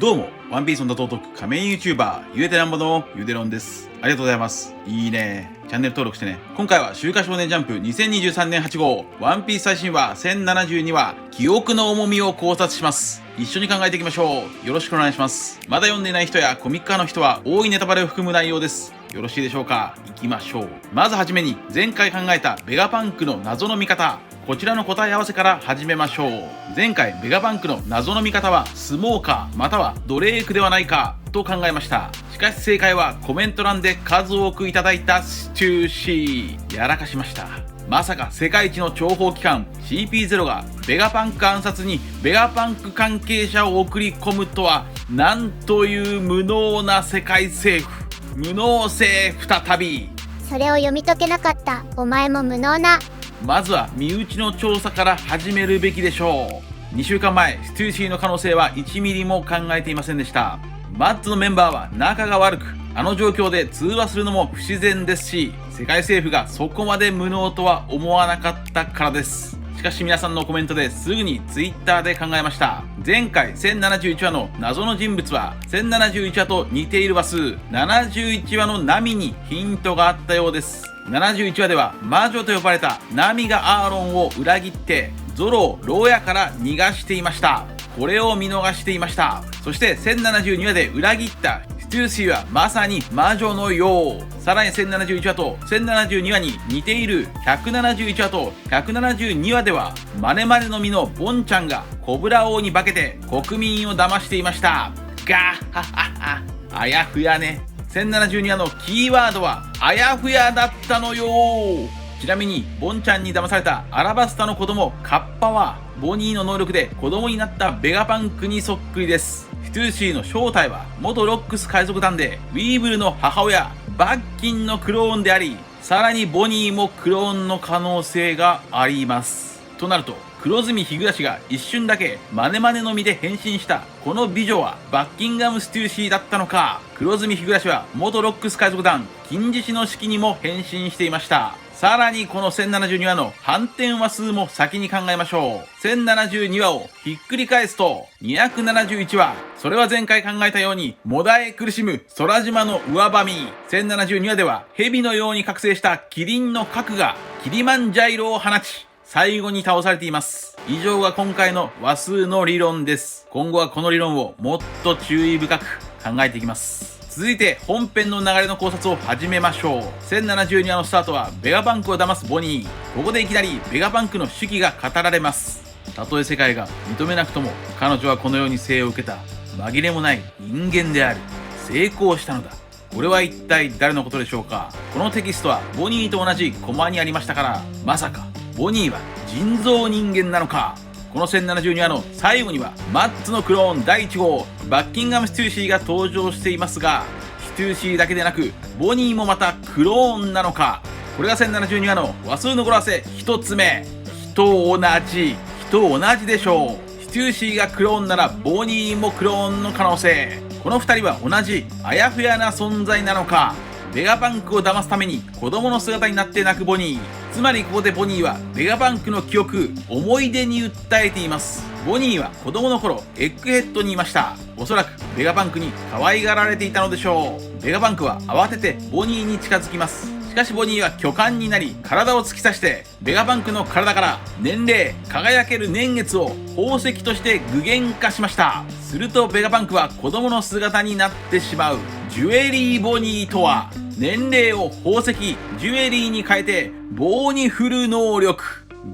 どうも、ワンピースの打倒特仮面 YouTuber、ゆえてなんぼのゆでろんです。ありがとうございます。いいね。チャンネル登録してね。今回は週刊少年ジャンプ2023年8号、ワンピース最新話1072話、記憶の重みを考察します。一緒に考えていきましょう。よろしくお願いします。まだ読んでいない人やコミック派の人は、多いネタバレを含む内容です。よろしいでしょうか。行きましょう。まずはじめに、前回考えたベガパンクの謎の見方。こちらの答え合わせから始めましょう。前回ベガパンクの謎の見方はスモーカーまたはドレークではないかと考えました。しかし正解はコメント欄で数多くいただいたスチューシー。やらかしました。まさか世界一の諜報機関 CP0 がベガパンク暗殺にベガパンク関係者を送り込むとは、なんという無能な世界政府。無能政府再び。それを読み解けなかったお前も無能な。まずは身内の調査から始めるべきでしょう。2週間前、ステューシーの可能性は1ミリも考えていませんでした。マッツのメンバーは仲が悪く、あの状況で通話するのも不自然ですし、世界政府がそこまで無能とは思わなかったからです。しかし皆さんのコメントですぐに Twitter で考えました。前回1071話の謎の人物は1071話と似ている話数71話のナミにヒントがあったようです。71話では魔女と呼ばれたナミがアーロンを裏切ってゾロを牢屋から逃がしていました。これを見逃していました。そして1072話で裏切ったステューシーはまさに魔女のよう。さらに1071話と1072話に似ている171話と172話ではマネマネの実のボンちゃんがコブラ王に化けて国民を騙していました。ガッハッハッハ。あやふやね。1072話のキーワードはあやふやだったのよ。ちなみにボンちゃんに騙されたアラバスタの子供カッパはボニーの能力で子供になったベガパンクにそっくりです。ステューシーの正体は元ロックス海賊団でウィーブルの母親バッキンのクローンであり、さらにボニーもクローンの可能性があります。となると黒住日暮が一瞬だけマネマネの実で変身したこの美女はバッキンガム・ステューシーだったのか。黒住日暮は元ロックス海賊団金獅子の式にも変身していました。さらにこの1072話の反転話数も先に考えましょう。1072話をひっくり返すと271話。それは前回考えたようにもだえ苦しむ空島の上ばみ。1072話では蛇のように覚醒したキリンの核がキリマンジャイロを放ち最後に倒されています。以上が今回の話数の理論です。今後はこの理論をもっと注意深く考えていきます。続いて本編の流れの考察を始めましょう。1072話のスタートはベガパンクを騙すボニー。ここでいきなりベガパンクの手記が語られます。たとえ世界が認めなくとも彼女はこの世に生を受けた紛れもない人間である。成功したのだ。これは一体誰のことでしょうか。このテキストはボニーと同じコマにありましたから、まさかボニーは人造人間なのか。この1072話の最後にはマッツのクローン第1号バッキンガム・ステューシーが登場していますが、ステューシーだけでなくボニーもまたクローンなのか。これが1072話の話数の語呂合わせ1つ目。人同じでしょう。ステューシーがクローンならボニーもクローンの可能性。この2人は同じあやふやな存在なのか。ベガパンクを騙すために子供の姿になって泣くボニー。つまりここでボニーはベガパンクの記憶、思い出に訴えています。ボニーは子供の頃エッグヘッドにいました。おそらくベガパンクに可愛がられていたのでしょう。ベガパンクは慌ててボニーに近づきます。しかしボニーは巨漢になり体を突き刺してベガパンクの体から年齢、輝ける年月を宝石として具現化しました。するとベガパンクは子供の姿になってしまう。ジュエリーボニーとは年齢を宝石、ジュエリーに変えて棒に振る能力。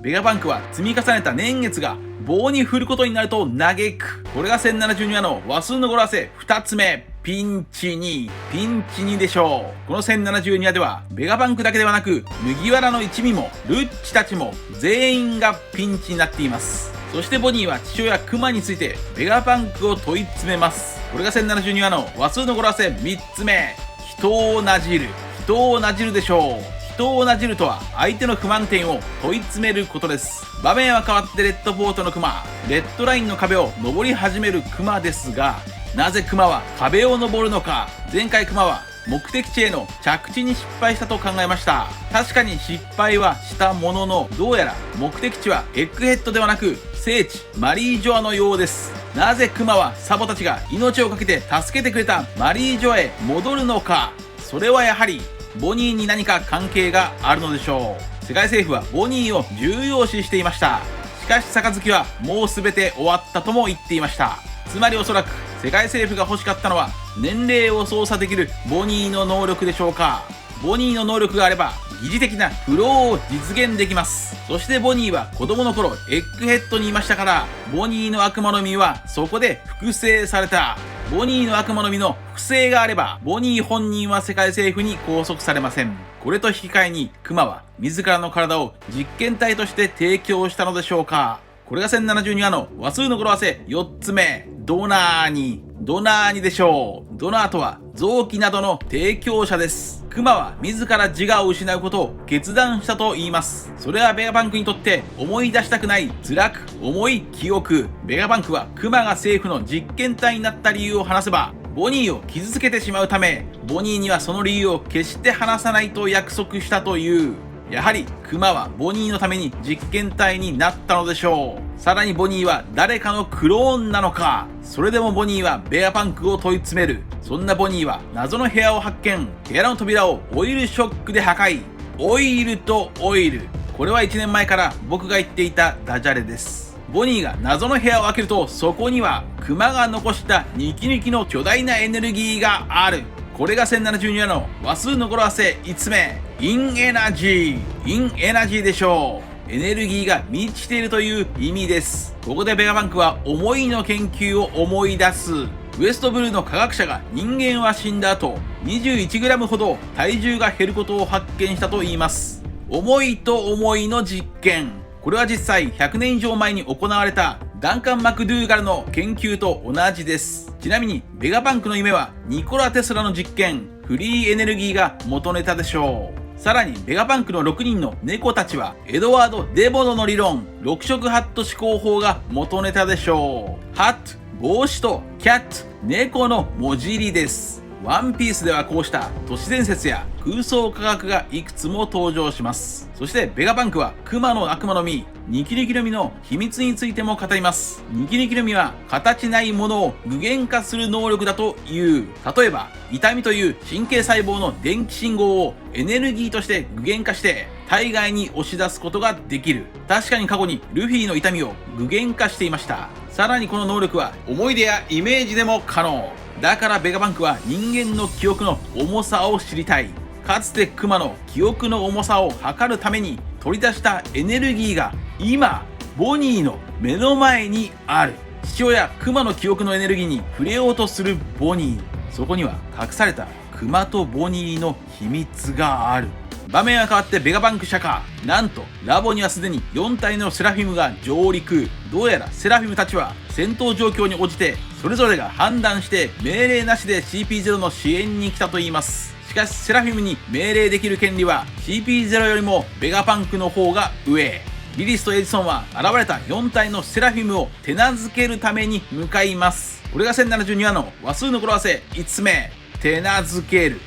ベガパンクは積み重ねた年月が棒に振ることになると嘆く。これが1072話の話数の語呂合わせ2つ目。ピンチ2でしょう。この1072話ではベガパンクだけではなく麦わらの一味もルッチたちも全員がピンチになっています。そしてボニーは父親クマについてベガパンクを問い詰めます。これが1072話の話数の語呂合わせ3つ目。人をなじるでしょう。人をなじるとは相手の不満点を問い詰めることです。場面は変わってレッドポートのクマ、レッドラインの壁を登り始めるクマですが、なぜクマは壁を登るのか。前回クマは目的地への着地に失敗したと考えました。確かに失敗はしたものの、どうやら目的地はエッグヘッドではなく聖地マリージョアのようです。なぜクマはサボたちが命を懸けて助けてくれたマリージョアへ戻るのか。それはやはりボニーに何か関係があるのでしょう。世界政府はボニーを重要視していました。しかし杯はもう全て終わったとも言っていました。つまりおそらく世界政府が欲しかったのは年齢を操作できるボニーの能力でしょうか。ボニーの能力があれば疑似的なフローを実現できます。そしてボニーは子供の頃エッグヘッドにいましたから、ボニーの悪魔の実はそこで複製された。ボニーの悪魔の実の複製があれば、ボニー本人は世界政府に拘束されません。これと引き換えにクマは自らの体を実験体として提供したのでしょうか。これが1072話の話数の語呂合わせ4つ目、ドナーニでしょう。ドナーとは臓器などの提供者です。クマは自ら自我を失うことを決断したと言います。それはベガパンクにとって思い出したくない辛く重い記憶。ベガパンクはクマが政府の実験体になった理由を話せばボニーを傷つけてしまうため、ボニーにはその理由を決して話さないと約束したという。やはりクマはボニーのために実験体になったのでしょう。さらにボニーは誰かのクローンなのか。それでもボニーはベアパンクを問い詰める。そんなボニーは謎の部屋を発見。部屋の扉をオイルショックで破壊。オイルとオイル。これは1年前から僕が言っていたダジャレです。ボニーが謎の部屋を開けると、そこにはクマが残したニキニキの巨大なエネルギーがある。これが1072話の話数の語呂合わせ5つ目、インエナジーでしょう。エネルギーが満ちているという意味です。ここでベガパンクは思いの研究を思い出す。ウエストブルーの科学者が人間は死んだ後 21g ほど体重が減ることを発見したといいます。思いと思いの実験。これは実際100年以上前に行われたダンカン・マクドゥーガルの研究と同じです。ちなみにベガパンクの夢はニコラ・テスラの実験、フリーエネルギーが元ネタでしょう。さらにベガパンクの6人の猫たちはエドワード・デボノの理論、6色ハット思考法が元ネタでしょう。ハット、帽子とキャット、猫の文字入りです。ワンピースではこうした都市伝説や空想科学がいくつも登場します。そしてベガパンクはクマの悪魔の実、ニキニキの実の秘密についても語ります。ニキニキの実は形ないものを具現化する能力だという。例えば痛みという神経細胞の電気信号をエネルギーとして具現化して体外に押し出すことができる。確かに過去にルフィの痛みを具現化していました。さらにこの能力は思い出やイメージでも可能。だからベガパンクは人間の記憶の重さを知りたい。かつてクマの記憶の重さを測るために取り出したエネルギーが今ボニーの目の前にある。父親クマの記憶のエネルギーに触れようとするボニー。そこには隠されたクマとボニーの秘密がある。場面は変わってベガパンク社下。なんとラボにはすでに4体のセラフィムが上陸。どうやらセラフィムたちは戦闘状況に応じてそれぞれが判断して命令なしで CP0 の支援に来たといいます。しかしセラフィムに命令できる権利は CP0 よりもベガパンクの方が上。リリスとエジソンは現れた4体のセラフィムを手なずけるために向かいます。これが1072話の話数の語呂合わせ5つ目、手なずける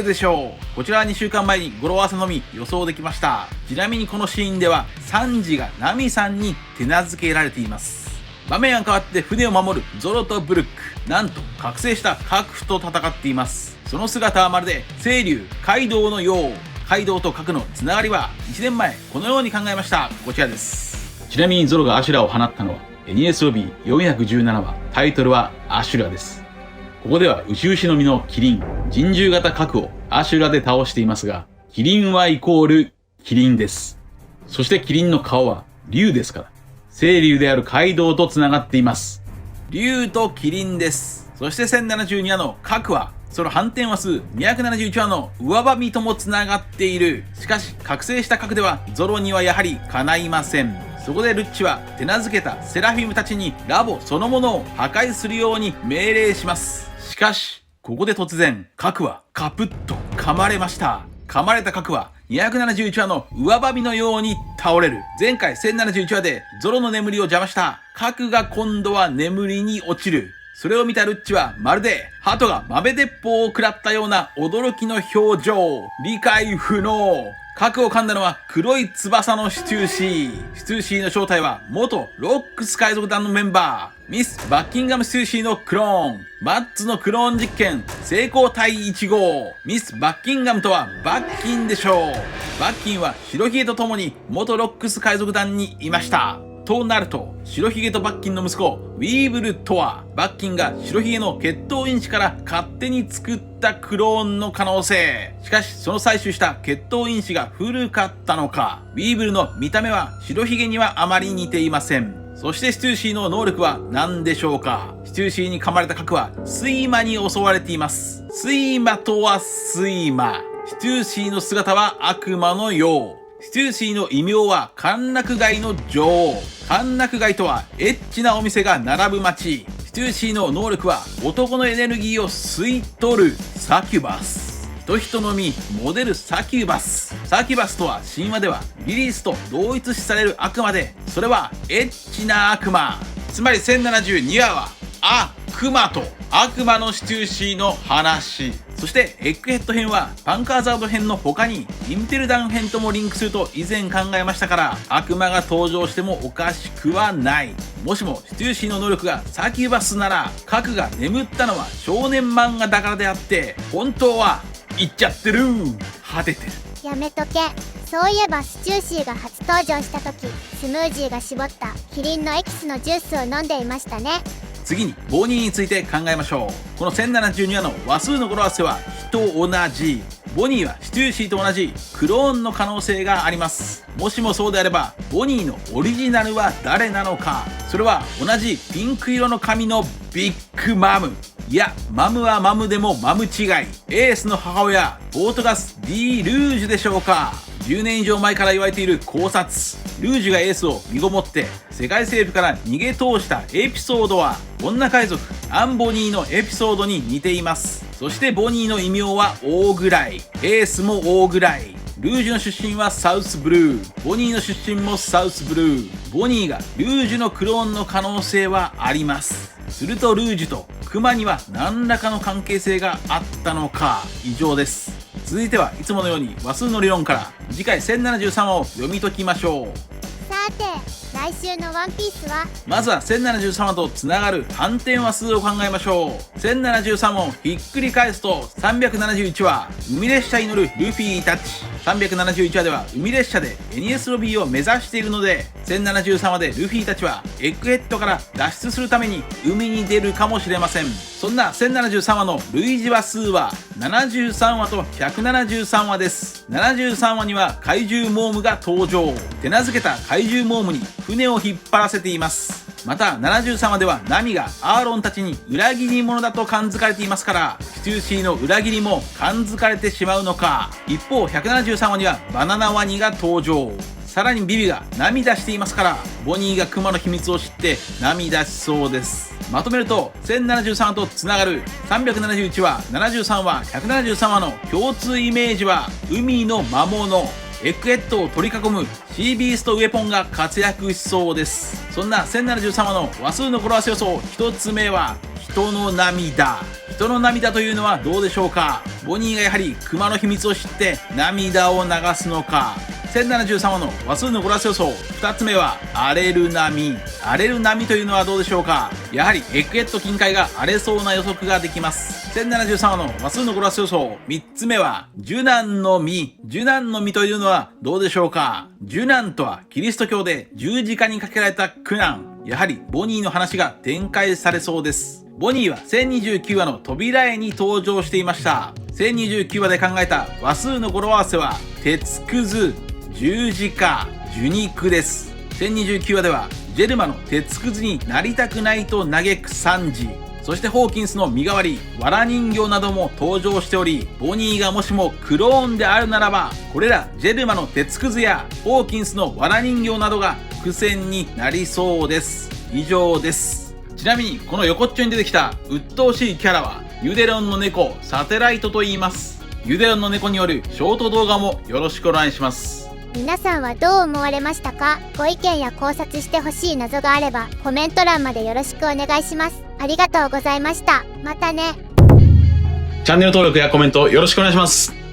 でしょう。こちらは2週間前に語呂合わせのみ予想できました。ちなみにこのシーンではサンジがナミさんに手なずけられています。場面は変わって船を守るゾロとブルック。なんと覚醒したカクと戦っています。その姿はまるで清流カイドウのよう。カイドウと核のつながりは1年前このように考えました。こちらです。ちなみにゾロがアシュラを放ったのは NESOB417 話、タイトルはアシュラです。ここでは牛牛の実のキリン、人獣型核をアシュラで倒していますが、キリンはイコールキリンです。そしてキリンの顔は竜ですから、清流であるカイドウと繋がっています。竜とキリンです。そして1072話の核は、その反転話数271話の上ばみとも繋がっている。しかし覚醒した核ではゾロにはやはりかないません。そこでルッチは手なずけたセラフィムたちにラボそのものを破壊するように命令します。しかしここで突然核はカプッと噛まれました。噛まれた核は271話の上ばみのように倒れる。前回1071話でゾロの眠りを邪魔した核が今度は眠りに落ちる。それを見たルッチはまるで鳩が豆鉄砲を食らったような驚きの表情。理解不能。核を噛んだのは黒い翼のシトゥーシー。シトゥーシーの正体は元ロックス海賊団のメンバー。ミス・バッキンガム・シトゥーシーのクローン。マッツのクローン実験成功対1号。ミス・バッキンガムとはバッキンでしょう。バッキンは白ひげと共に元ロックス海賊団にいました。となると、白ひげとバッキンの息子、ウィーブルとは、バッキンが白ひげの血統因子から勝手に作ったクローンの可能性。しかし、その採取した血統因子が古かったのか。ウィーブルの見た目は白ひげにはあまり似ていません。そしてシトゥーシーの能力は何でしょうか。シトゥーシーに噛まれた核は睡魔に襲われています。睡魔とは睡魔。シトゥーシーの姿は悪魔のよう。シトゥーシーの異名は歓楽街の女王。歓楽街とはエッチなお店が並ぶ街。シトゥーシーの能力は男のエネルギーを吸い取るサキュバス。人のみモデルサキュバス。サキュバスとは神話ではリリースと同一視される悪魔で、それはエッチな悪魔。つまり1072話は悪魔と悪魔のシトゥーシーの話。そしてエッグヘッド編はパンカーザード編の他にインテルダウン編ともリンクすると以前考えましたから、悪魔が登場してもおかしくはない。もしもシトゥーシーの能力がサキュバスなら、核が眠ったのは少年漫画だからであって、本当は言っちゃってる。果ててる。やめとけ。そういえばシチューシーが初登場した時、スムージーが絞ったキリンのエキスのジュースを飲んでいましたね。次にボニーについて考えましょう。この1072話の話数の語呂合わせは人同じ。ボニーはシトゥーシーと同じクローンの可能性があります。もしもそうであれば、ボニーのオリジナルは誰なのか。それは同じピンク色の髪のビッグマム。いや、マムはマムでもマム違い。エースの母親、ボートガス・ディ・ルージュでしょうか。10年以上前から言われている考察。ルージュがエースを身ごもって世界征服から逃げ通したエピソードは、女海賊アンボニーのエピソードに似ています。そしてボニーの異名は大暗い。エースも大暗い。ルージュの出身はサウスブルー。ボニーの出身もサウスブルー。ボニーがルージュのクローンの可能性はあります。するとルージュとクマには何らかの関係性があったのか。以上です。続いてはいつものように話数の理論から次回1073話を読み解きましょう。さて、来週のワンピースは？まずは1073話とつながる反転話数を考えましょう。1073話をひっくり返すと371話、海列車に乗るルフィたち。371話では海列車でエニエスロビーを目指しているので、1073話でルフィたちはエッグヘッドから脱出するために海に出るかもしれません。そんな1073話の類似話数は73話と173話です。73話には怪獣モームが登場。手なずけた怪獣モームに船を引っ張らせています。また73話ではナミがアーロンたちに裏切り者だと感づかれていますから、シトゥーシーの裏切りも感づかれてしまうのか。一方173話にはバナナワニが登場。さらにビビが涙していますから、ボニーがクマの秘密を知って涙しそうです。まとめると1073とつながる371話、73話、173話の共通イメージは海の魔物。エッグヘッドを取り囲むシービーストウェポンが活躍しそうです。そんな1073話の話数の語呂合わせ予想一つ目は人の涙。人の涙というのはどうでしょうか。ボニーがやはりクマの秘密を知って涙を流すのか。1073話の話数の語呂合わせ予想2つ目は荒れる波。荒れる波というのはどうでしょうか。やはりエッグヘッド近海が荒れそうな予測ができます。1073話の話数の語呂合わせ予想3つ目は受難の実。受難の実というのはどうでしょうか。受難とはキリスト教で十字架にかけられた苦難。やはりボニーの話が展開されそうです。ボニーは1029話の扉絵に登場していました。1029話で考えた話数の語呂合わせは鉄くず、十字架、受肉です。1029話ではジェルマの鉄くずになりたくないと嘆くサンジ、そしてホーキンスの身代わりわら人形なども登場しており、ボニーがもしもクローンであるならば、これらジェルマの鉄くずやホーキンスのわら人形などが伏線になりそうです。以上です。ちなみにこの横っちょに出てきた鬱陶しいキャラはユデロンの猫サテライトと言います。ユデロンの猫によるショート動画もよろしくお願いします。皆さんはどう思われましたか？ご意見や考察してほしい謎があればコメント欄までよろしくお願いします。あありがとうございました。またね。チャンネル登録やコメントよろしくお願いします。